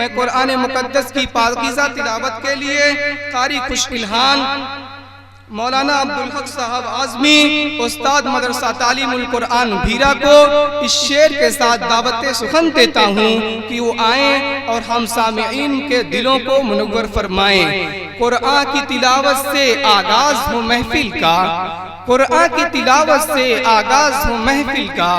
मैं कुरान मुकद्दस की पाकीज़ा तिलावत के लिए कारी खुश इल्हान मौलाना अब्दुल हक साहब आज़मी उस्ताद मदरसा तालीमुल कुरान भीरा को इस शेर के साथ दावत सुखन देता हूँ कि वो आएँ और हम सामिईन के दिलों को मुनव्वर फरमाएं। कुरान की तिलावत से आगाज़ हो महफिल का, कुरान की तिलावत से आगाज़ हो महफिल का,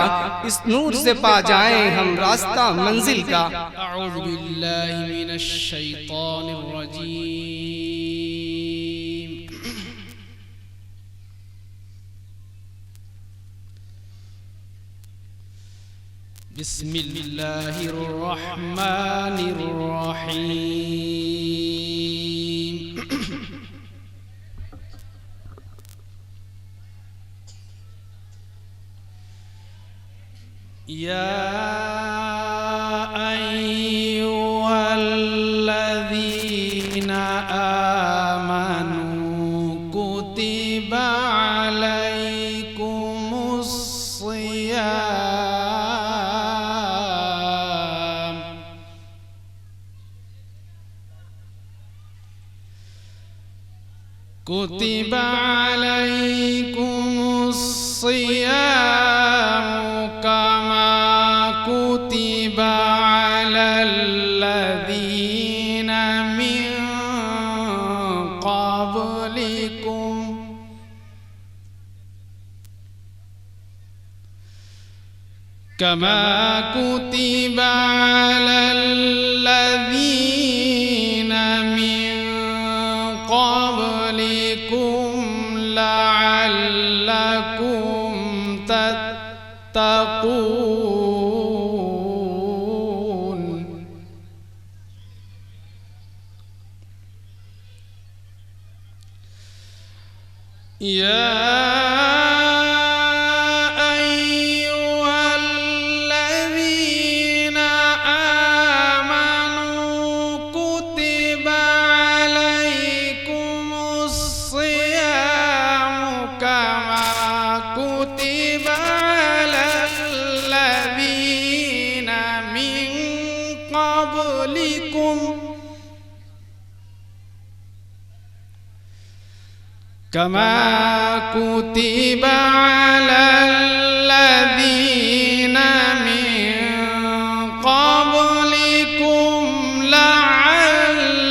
इस नूर से पा जाएं हम रास्ता मंजिल का। अऊज़ु बिल्लाहि मिनश शैतानिर रजीम। बिस्मिल्लाहिर रहमानिर रहीम। या अय्युहल्लज़ीना आमनू कुतिबा अलैकुमुस्सियाम कुतिबा अलैकुमुस्सियाम कमा कुतिबा अलल्लज़ीना मिन क़ब्लिकुम कमा कुतिबा अलल्लज़ीना मिन क़ब्लिकुम लअल्लकुम तत्तक़ून। या अय्युहल्लज़ीना आमनू कुतिबा अलैकुमुस्सियाम कमा कुतिबा अलल्लज़ीना मिन क़ब्लिकुम कमा कुतिबा अलल्लज़ीना मिन क़ब्लिकुम लअल्लकुम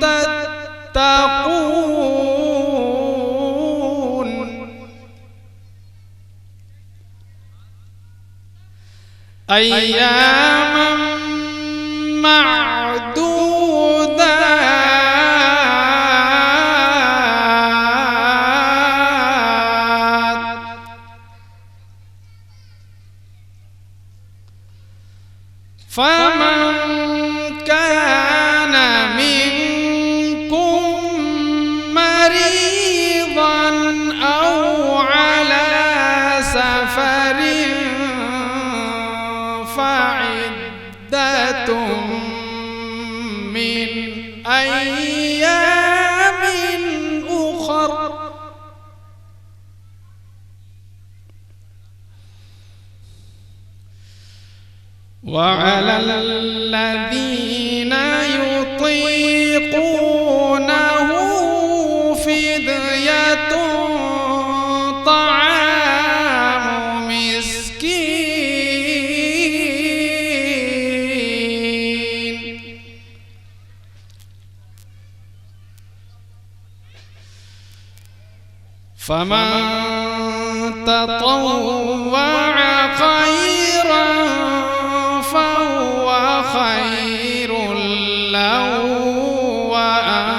तत्तक़ून। अय्यामम माअदूदात फमन कान मिनकुम मरीज़न औ अला सफरिन फ़इद्दतुम मिन अय्यामिन उख़र। वअलल्लज़ीना युतीक़ूनहु फ़िद्यतुन तआमु मिस्कीन। फमन ततव्वअ खैरन फहुव खैरुन लहु व अन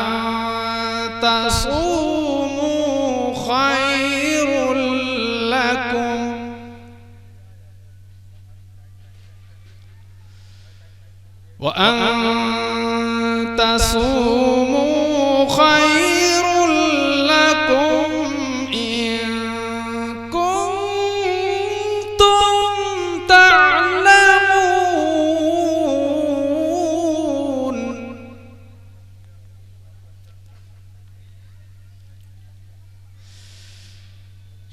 तसूमू खैरुन लकुम व अन तसूमू खैरुन लकुम इन कुंतुम तअलमून।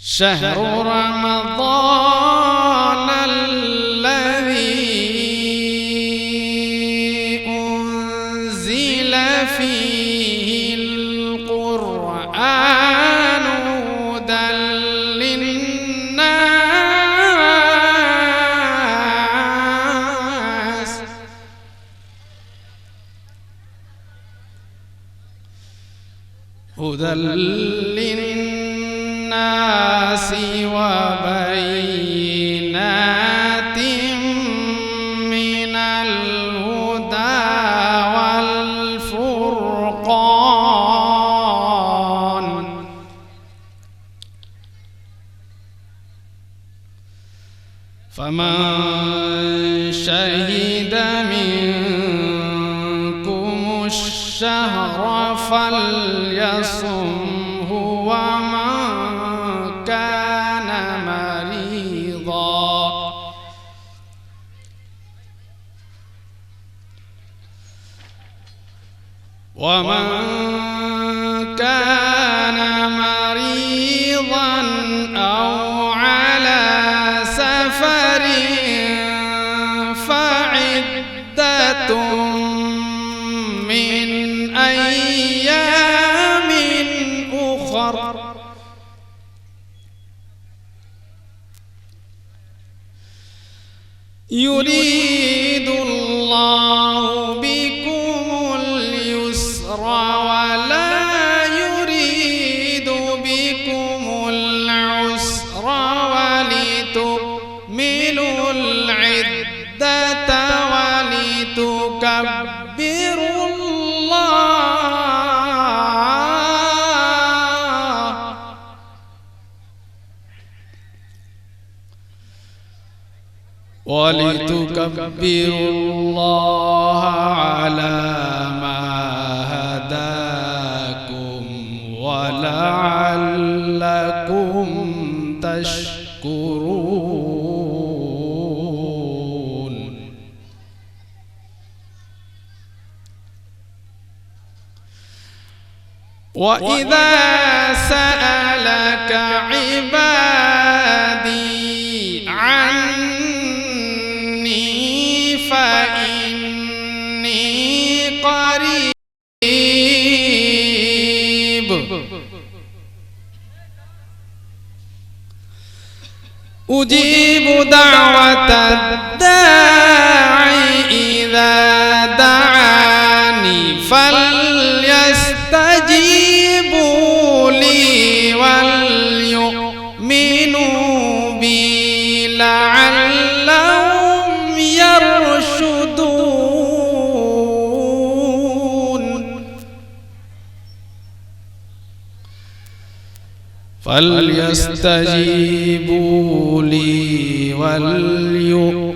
शहरु रमज़ान فيه القرآن هدى للناس وبينات من الهدى والفرقان فمن شهد منكم الشهر فليصمه ومن كان مريضا أو على سفر فعدة من أيام أخر يريد الله بكم اليسر ولا يريد بكم العسر ولتكملوا العدة ولتكبروا الله على ما هداكم ولعلكم تشكرون وإذا سألك عبادي عني فإني قريب أجيب دعوة الداعي إذا دعاني فليستجيبوا لي وليؤمنوا بي لعلهم يرشدون فليستجيبوا لي وليؤمنوا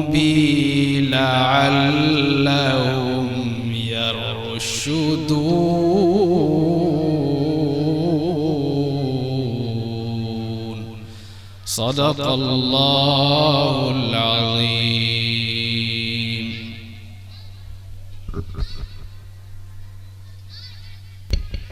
بي لعلهم يرشدون صدق الله العظيم.